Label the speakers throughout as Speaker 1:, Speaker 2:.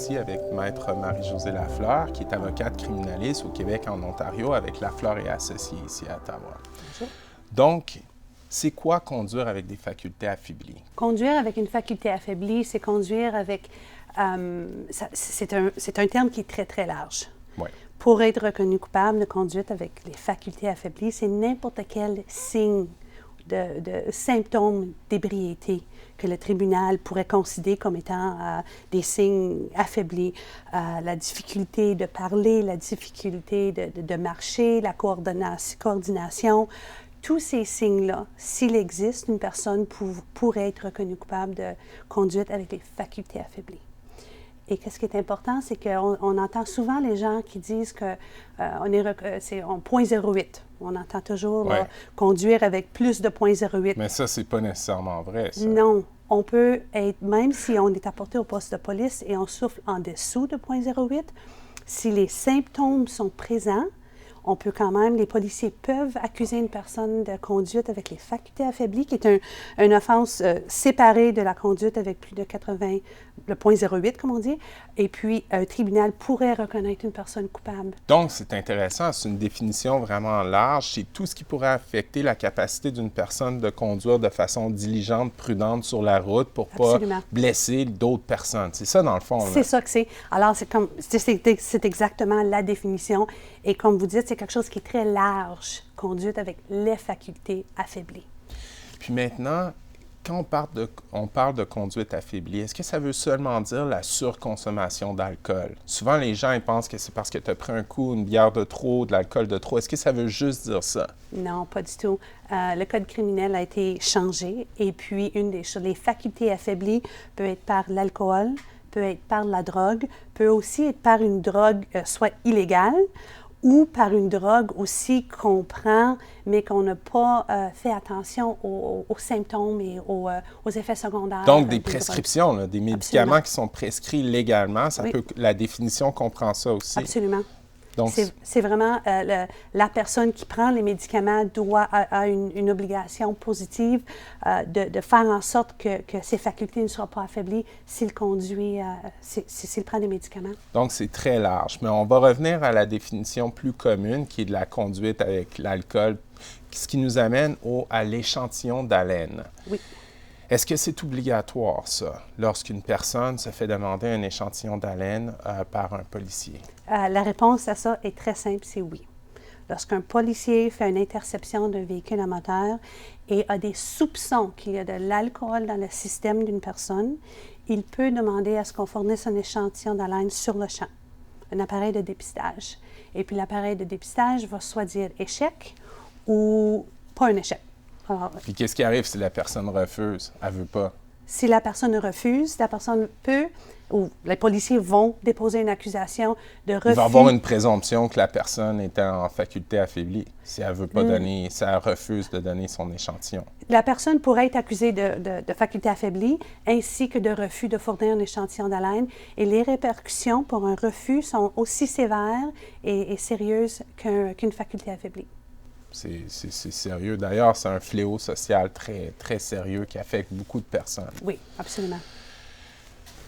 Speaker 1: ici avec Maître Marie-Josée Lafleur, qui est avocate criminaliste au Québec et en Ontario avec Lafleur et Associés ici à Ottawa.
Speaker 2: Bonjour.
Speaker 1: Donc, c'est quoi conduire avec des facultés affaiblies?
Speaker 2: Conduire avec une faculté affaiblie, c'est conduire avec... c'est un terme qui est très, très large.
Speaker 1: Oui.
Speaker 2: Pour être reconnu coupable de conduite avec les facultés affaiblies, c'est n'importe quel signe de symptômes d'ébriété que le tribunal pourrait considérer comme étant des signes affaiblis. La difficulté de parler, la difficulté de marcher, la coordination, tous ces signes-là, s'il existe, une personne pourrait être reconnue coupable de conduite avec les facultés affaiblies. Et qu'est-ce qui est important, c'est qu'on entend souvent les gens qui disent que c'est en 0.08. On entend toujours là, conduire avec plus de 0.08.
Speaker 1: Mais ça, c'est pas nécessairement vrai, ça.
Speaker 2: Non. On peut être, même si on est apporté au poste de police et on souffle en dessous de 0.08, si les symptômes sont présents, on peut quand même, les policiers peuvent accuser une personne de conduite avec les facultés affaiblies, qui est une offense séparée de la conduite avec plus de 80, le 0.08, comme on dit, et puis un tribunal pourrait reconnaître une personne coupable.
Speaker 1: Donc, c'est intéressant, c'est une définition vraiment large, c'est tout ce qui pourrait affecter la capacité d'une personne de conduire de façon diligente, prudente sur la route pour ne pas blesser d'autres personnes. C'est ça, dans le fond.
Speaker 2: C'est ça que c'est. Alors, c'est exactement la définition. Et comme vous dites, c'est quelque chose qui est très large, conduite avec les facultés affaiblies.
Speaker 1: Puis maintenant, quand on parle de conduite affaiblie, est-ce que ça veut seulement dire la surconsommation d'alcool? Souvent, les gens ils pensent que c'est parce que tu as pris un coup, une bière de trop, de l'alcool de trop. Est-ce que ça veut juste dire ça?
Speaker 2: Non, pas du tout. Le code criminel a été changé et puis une des choses, les facultés affaiblies peut être par l'alcool, peut être par la drogue, peut aussi être par une drogue soit illégale ou par une drogue aussi qu'on prend, mais qu'on n'a pas fait attention aux symptômes et aux effets secondaires.
Speaker 1: Donc, des prescriptions, là, des médicaments
Speaker 2: Absolument.
Speaker 1: qui sont prescrits légalement, ça peut, la définition comprend ça aussi.
Speaker 2: Absolument.
Speaker 1: Donc,
Speaker 2: c'est vraiment la personne qui prend les médicaments a une obligation positive de faire en sorte que ses facultés ne soient pas affaiblies s'il conduit, s'il prend des médicaments.
Speaker 1: Donc, c'est très large. Mais on va revenir à la définition plus commune qui est de la conduite avec l'alcool, ce qui nous amène à l'échantillon d'haleine.
Speaker 2: Oui.
Speaker 1: Est-ce que c'est obligatoire, ça, lorsqu'une personne se fait demander un échantillon d'haleine par un policier?
Speaker 2: La réponse à ça est très simple, c'est oui. Lorsqu'un policier fait une interception d'un véhicule à moteur et a des soupçons qu'il y a de l'alcool dans le système d'une personne, il peut demander à ce qu'on fournisse un échantillon d'haleine sur le champ, un appareil de dépistage. Et puis l'appareil de dépistage va soit dire échec ou pas un échec. Alors,
Speaker 1: puis qu'est-ce qui arrive si la personne refuse? Elle ne veut pas?
Speaker 2: Si la personne refuse, la personne peut, ou les policiers vont déposer une accusation de refus.
Speaker 1: Il va y avoir une présomption que la personne est en faculté affaiblie si elle veut pas donner, si elle refuse de donner son échantillon.
Speaker 2: La personne pourrait être accusée de faculté affaiblie ainsi que de refus de fournir un échantillon d'haleine. Et les répercussions pour un refus sont aussi sévères et sérieuses qu'une faculté affaiblie.
Speaker 1: C'est sérieux. D'ailleurs, c'est un fléau social très, très sérieux qui affecte beaucoup de personnes.
Speaker 2: Oui, absolument.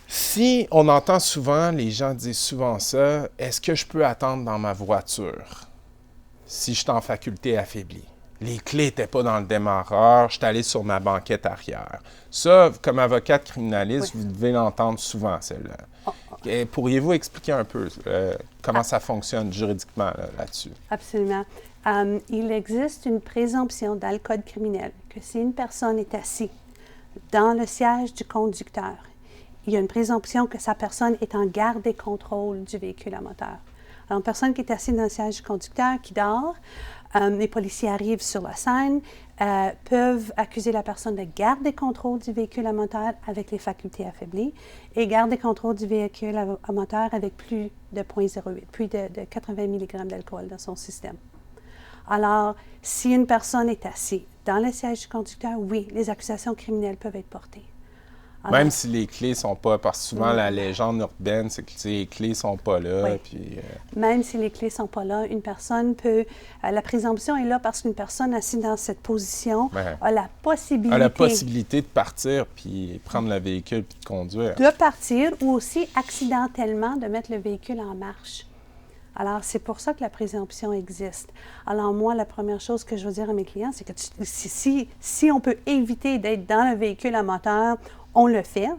Speaker 1: Si on entend souvent, les gens disent souvent ça, est-ce que je peux attendre dans ma voiture si je suis en faculté affaiblie? Les clés n'étaient pas dans le démarreur, je suis allé sur ma banquette arrière. Ça, comme avocate criminaliste, vous devez l'entendre souvent, celle-là. Pourriez-vous expliquer un peu comment ça fonctionne juridiquement là-dessus?
Speaker 2: Absolument. Il existe une présomption dans le code criminel que si une personne est assise dans le siège du conducteur, il y a une présomption que sa personne est en garde et contrôle du véhicule à moteur. Alors, une personne qui est assise dans le siège du conducteur, qui dort, les policiers arrivent sur la scène, peuvent accuser la personne de garde et contrôle du véhicule à moteur avec les facultés affaiblies et garde et contrôle du véhicule à moteur avec plus de 0.08, plus de 80 mg d'alcool dans son système. Alors, si une personne est assise dans le siège du conducteur, oui, les accusations criminelles peuvent être portées. Alors,
Speaker 1: même si les clés sont pas, parce que souvent la légende urbaine, c'est que les clés sont pas là.
Speaker 2: Oui.
Speaker 1: Puis,
Speaker 2: même si les clés sont pas là, une personne peut... la présomption est là parce qu'une personne assise dans cette position a la possibilité...
Speaker 1: a la possibilité de partir, puis prendre le véhicule, puis de conduire.
Speaker 2: De partir ou aussi accidentellement de mettre le véhicule en marche. Alors, c'est pour ça que la présomption existe. Alors, moi, la première chose que je veux dire à mes clients, c'est que si on peut éviter d'être dans le véhicule à moteur, on le fait.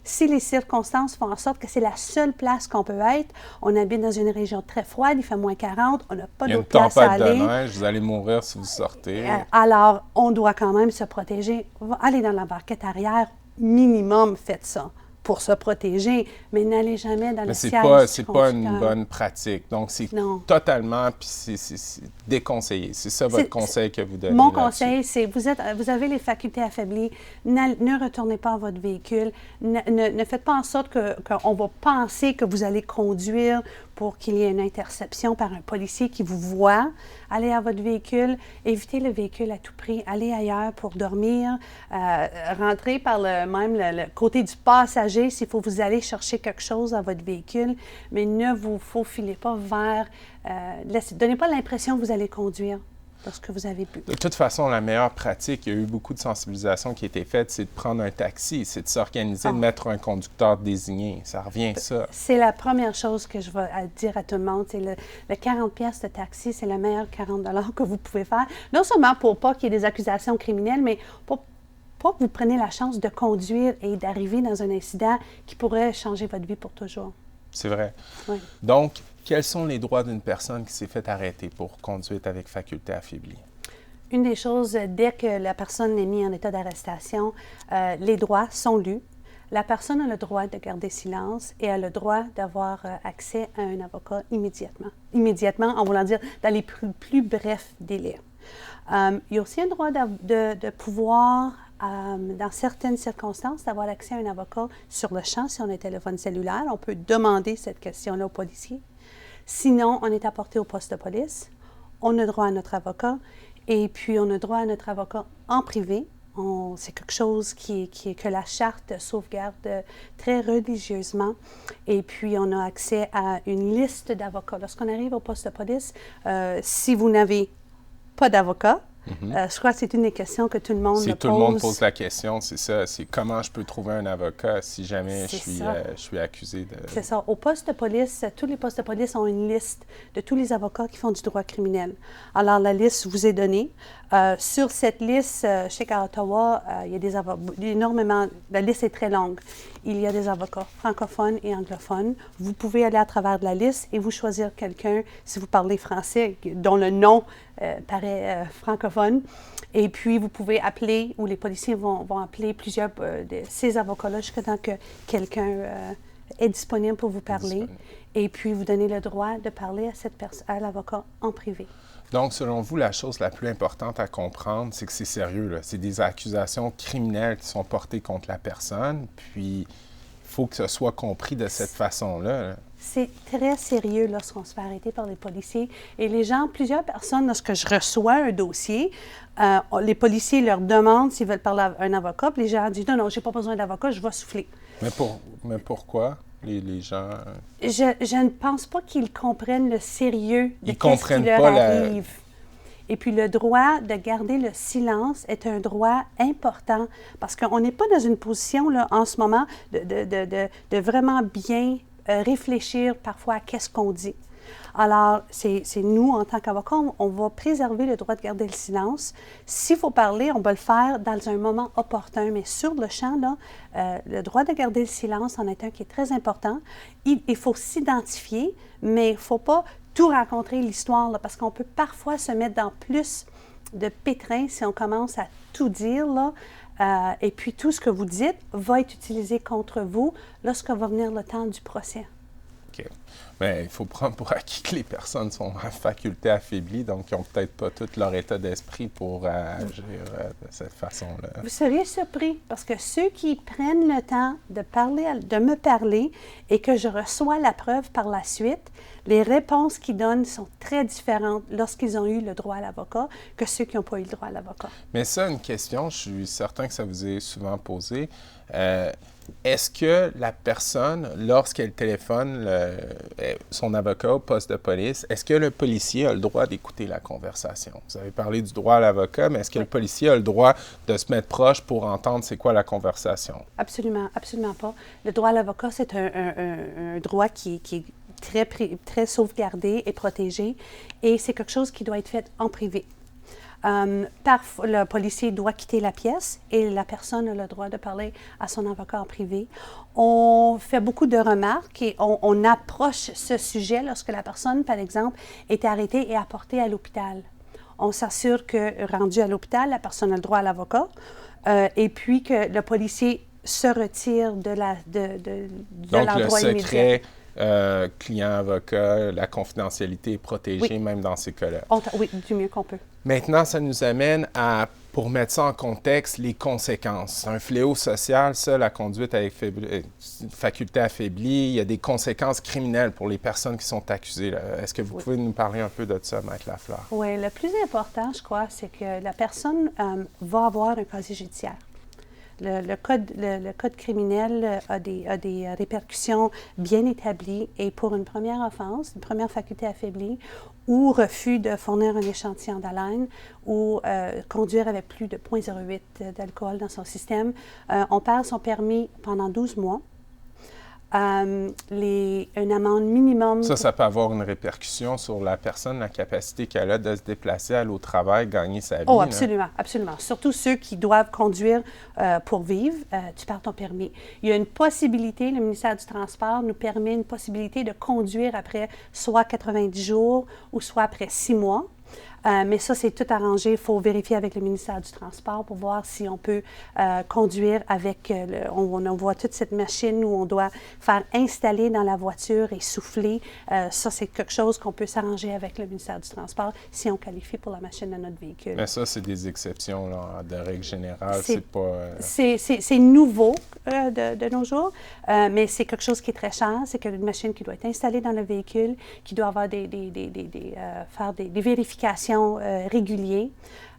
Speaker 2: Si les circonstances font en sorte que c'est la seule place qu'on peut être, on habite dans une région très froide, il fait moins 40, on n'a pas d'autre place à aller.
Speaker 1: Il y a une tempête de neige, vous allez mourir si vous sortez.
Speaker 2: Alors, on doit quand même se protéger. Allez dans la barquette arrière, minimum, faites ça pour se protéger, mais n'allez jamais dans le siège du conducteur.
Speaker 1: C'est pas une bonne pratique. Donc, c'est totalement, puis c'est déconseillé. C'est ça votre conseil que vous donnez.
Speaker 2: Mon conseil, c'est vous avez les facultés affaiblies, ne retournez pas à votre véhicule, ne faites pas en sorte qu'on va penser que vous allez conduire pour qu'il y ait une interception par un policier qui vous voit. Allez à votre véhicule, évitez le véhicule à tout prix, allez ailleurs pour dormir, rentrez par le côté du passager s'il faut vous aller chercher quelque chose à votre véhicule, mais ne vous faufilez pas vers... donnez pas l'impression que vous allez conduire lorsque vous avez bu.
Speaker 1: De toute façon, la meilleure pratique, il y a eu beaucoup de sensibilisation qui a été faite, c'est de prendre un taxi, c'est de s'organiser, de mettre un conducteur désigné. Ça revient à ça.
Speaker 2: C'est la première chose que je vais dire à tout le monde. C'est le 40 pièces de taxi, c'est le meilleur 40 $ que vous pouvez faire. Non seulement pour pas qu'il y ait des accusations criminelles, mais pour pas que vous preniez la chance de conduire et d'arriver dans un incident qui pourrait changer votre vie pour toujours.
Speaker 1: C'est vrai.
Speaker 2: Oui.
Speaker 1: Donc, quels sont les droits d'une personne qui s'est fait arrêter pour conduite avec faculté affaiblie?
Speaker 2: Une des choses, dès que la personne est mise en état d'arrestation, les droits sont lus. La personne a le droit de garder silence et a le droit d'avoir accès à un avocat immédiatement. Immédiatement, en voulant dire dans les plus brefs délais. Il y a aussi un droit de pouvoir, dans certaines circonstances, d'avoir accès à un avocat sur le champ si on a un téléphone cellulaire. On peut demander cette question-là au policier. Sinon, on est apporté au poste de police. On a droit à notre avocat. Et puis, on a droit à notre avocat en privé. C'est quelque chose que la Charte sauvegarde très religieusement. Et puis, on a accès à une liste d'avocats. Lorsqu'on arrive au poste de police, si vous n'avez pas d'avocat, je crois que c'est une des questions que tout le monde pose.
Speaker 1: Tout le monde pose la question, c'est ça. C'est comment je peux trouver un avocat si jamais je suis accusé de...
Speaker 2: C'est ça. Au poste de police, tous les postes de police ont une liste de tous les avocats qui font du droit criminel. Alors, la liste vous est donnée. Sur cette liste, je sais qu'à Ottawa, il y a des avocats, énormément, la liste est très longue. Il y a des avocats francophones et anglophones. Vous pouvez aller à travers de la liste et vous choisir quelqu'un, si vous parlez français, dont le nom paraît francophone. Et puis, vous pouvez appeler, ou les policiers vont appeler plusieurs de ces avocats-là jusqu'à temps que quelqu'un est disponible pour vous parler. Et puis, vous donnez le droit de parler à l'avocat en privé.
Speaker 1: Donc, selon vous, la chose la plus importante à comprendre, c'est que c'est sérieux, là. C'est des accusations criminelles qui sont portées contre la personne, puis il faut que ce soit compris de cette façon-là.
Speaker 2: C'est très sérieux lorsqu'on se fait arrêter par les policiers. Et les gens, plusieurs personnes, lorsque je reçois un dossier, les policiers leur demandent s'ils veulent parler à un avocat, puis les gens disent « Non, je n'ai pas besoin d'avocat, je vais souffler. »
Speaker 1: Mais pourquoi? Les gens...
Speaker 2: Je ne pense pas qu'ils comprennent le sérieux de ce qui leur arrive. Et puis, le droit de garder le silence est un droit important parce qu'on n'est pas dans une position, là, en ce moment, de vraiment bien réfléchir parfois à qu'est-ce qu'on dit. Alors, c'est nous, en tant qu'avocats, on va préserver le droit de garder le silence. S'il faut parler, on va le faire dans un moment opportun, mais sur le champ, là, le droit de garder le silence en est un qui est très important. Il faut s'identifier, mais il ne faut pas tout raconter l'histoire, là, parce qu'on peut parfois se mettre dans plus de pétrin si on commence à tout dire, là. Et puis, tout ce que vous dites va être utilisé contre vous lorsque va venir le temps du procès.
Speaker 1: OK. Bien, il faut prendre pour acquis que les personnes sont à faculté affaiblie, donc ils n'ont peut-être pas tout leur état d'esprit pour agir de cette façon-là.
Speaker 2: Vous seriez surpris, parce que ceux qui prennent le temps de me parler et que je reçois la preuve par la suite, les réponses qu'ils donnent sont très différentes lorsqu'ils ont eu le droit à l'avocat que ceux qui n'ont pas eu le droit à l'avocat.
Speaker 1: Mais ça, une question, je suis certain que ça vous est souvent posé. est-ce que la personne, lorsqu'elle téléphone son avocat au poste de police, est-ce que le policier a le droit d'écouter la conversation? Vous avez parlé du droit à l'avocat, mais est-ce que le policier a le droit de se mettre proche pour entendre c'est quoi la conversation?
Speaker 2: Absolument, absolument pas. Le droit à l'avocat, c'est un droit qui est très sauvegardé et protégé, et c'est quelque chose qui doit être fait en privé. Parfois, le policier doit quitter la pièce et la personne a le droit de parler à son avocat en privé. On fait beaucoup de remarques et on approche ce sujet lorsque la personne, par exemple, est arrêtée et apportée à l'hôpital. On s'assure que, rendu à l'hôpital, la personne a le droit à l'avocat et puis que le policier se retire de l'endroit immédiat.
Speaker 1: Donc, le secret client-avocat, la confidentialité est protégée même dans ces cas-là.
Speaker 2: Oui, du mieux qu'on peut.
Speaker 1: Maintenant, ça nous amène à, pour mettre ça en contexte, les conséquences. C'est un fléau social, ça, la conduite avec faculté affaiblie. Il y a des conséquences criminelles pour les personnes qui sont accusées. Est-ce que vous pouvez nous parler un peu de ça, Maître Lafleur?
Speaker 2: Oui, le plus important, je crois, c'est que la personne va avoir un casier judiciaire. Le code criminel a des répercussions bien établies et pour une première offense, une première faculté affaiblie ou refus de fournir un échantillon d'haleine ou conduire avec plus de 0,08 d'alcool dans son système, on perd son permis pendant 12 mois. Une amende minimum...
Speaker 1: Ça peut avoir une répercussion sur la personne, la capacité qu'elle a de se déplacer, aller au travail, gagner sa vie.
Speaker 2: Oh, absolument, là. Absolument. Surtout ceux qui doivent conduire pour vivre, tu perds ton permis. Il y a une possibilité, le ministère du Transport nous permet une possibilité de conduire après soit 90 jours ou soit après 6 mois. Mais ça, c'est tout arrangé. Il faut vérifier avec le ministère du Transport pour voir si on peut conduire avec... on voit toute cette machine où on doit faire installer dans la voiture et souffler. Ça, c'est quelque chose qu'on peut s'arranger avec le ministère du Transport si on qualifie pour la machine de notre véhicule.
Speaker 1: Mais ça, c'est des exceptions, là, de règle générale. C'est pas...
Speaker 2: C'est nouveau de nos jours, mais c'est quelque chose qui est très cher. C'est une machine qui doit être installée dans le véhicule, qui doit avoir faire des vérifications réguliers.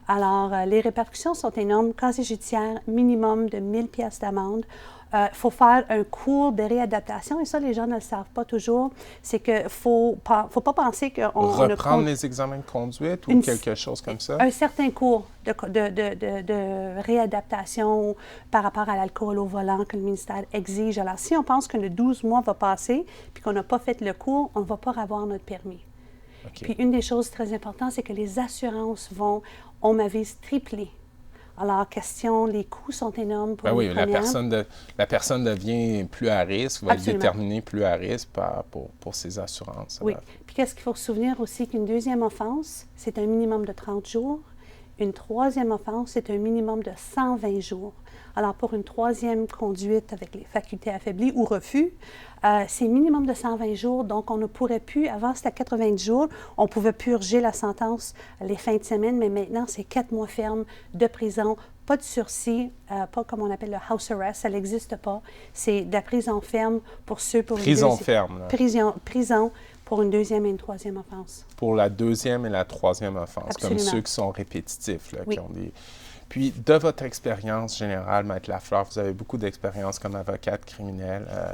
Speaker 2: Alors, les répercussions sont énormes. Casier judiciaire, minimum de 1000 pièces d'amende. Il faut faire un cours de réadaptation, et ça, les gens ne le savent pas toujours. C'est qu'il ne faut pas penser qu'on...
Speaker 1: Reprendre les examens de conduite ou quelque chose comme ça? Un
Speaker 2: certain cours de réadaptation par rapport à l'alcool au volant que le ministère exige. Alors, si on pense que le 12 mois va passer puis qu'on n'a pas fait le cours, on ne va pas avoir notre permis. Okay. Puis une des choses très importantes, c'est que les assurances vont, on m'avise, tripler. Alors, les coûts sont énormes pour
Speaker 1: oui, la personne devient plus à risque, va être déterminée plus à risque pour ses assurances.
Speaker 2: Oui. Puis qu'est-ce qu'il faut se souvenir aussi qu'une deuxième offense, c'est un minimum de 30 jours. Une troisième offense, c'est un minimum de 120 jours. Alors, pour une troisième conduite avec les facultés affaiblies ou refus, c'est minimum de 120 jours. Donc, on ne pourrait plus, avant c'était 90 jours, on pouvait purger la sentence les fins de semaine, mais maintenant, c'est 4 mois ferme de prison, pas de sursis, pas comme on appelle le house arrest, ça n'existe pas. C'est de la prison ferme pour ceux pour
Speaker 1: prison ferme, là.
Speaker 2: Prison pour une deuxième et une troisième offense.
Speaker 1: Pour la deuxième et la troisième offense,
Speaker 2: Absolument.
Speaker 1: Comme ceux qui sont répétitifs, là,
Speaker 2: oui.
Speaker 1: qui ont des... Puis, de votre expérience générale, Maître Lafleur, vous avez beaucoup d'expérience comme avocate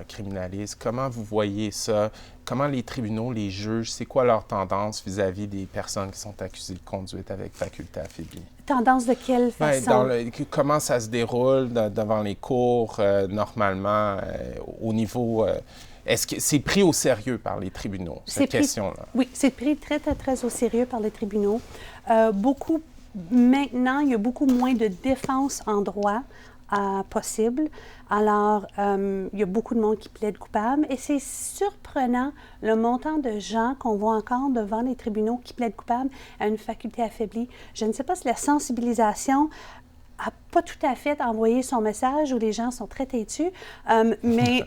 Speaker 1: criminaliste. Comment vous voyez ça? Comment les tribunaux, les juges, c'est quoi leur tendance vis-à-vis des personnes qui sont accusées de conduite avec faculté affaiblie?
Speaker 2: Tendance de quelle façon?
Speaker 1: Comment ça se déroule devant les cours, normalement, au niveau... Est-ce que c'est pris au sérieux par les tribunaux, cette question-là?
Speaker 2: Oui, c'est pris très, très, très au sérieux par les tribunaux. Maintenant, il y a beaucoup moins de défense en droit possible. Alors, il y a beaucoup de monde qui plaide coupable. Et c'est surprenant le montant de gens qu'on voit encore devant les tribunaux qui plaident coupable à une faculté affaiblie. Je ne sais pas si la sensibilisation n'a pas tout à fait envoyé son message ou les gens sont très têtus, mais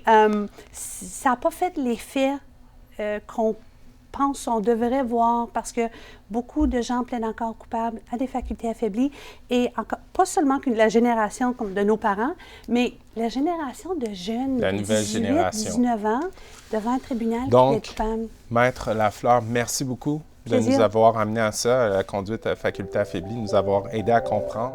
Speaker 2: ça n'a pas fait l'effet qu'on pense qu'on devrait voir parce que beaucoup de gens plaident encore coupables à des facultés affaiblies et encore, pas seulement que la génération comme de nos parents, mais la génération de jeunes
Speaker 1: de
Speaker 2: 19 ans devant un tribunal
Speaker 1: Donc,
Speaker 2: qui plaide coupable.
Speaker 1: Maître Lafleur, merci beaucoup de nous avoir amené à ça, à la conduite à faculté affaiblie, nous avoir aidé à comprendre.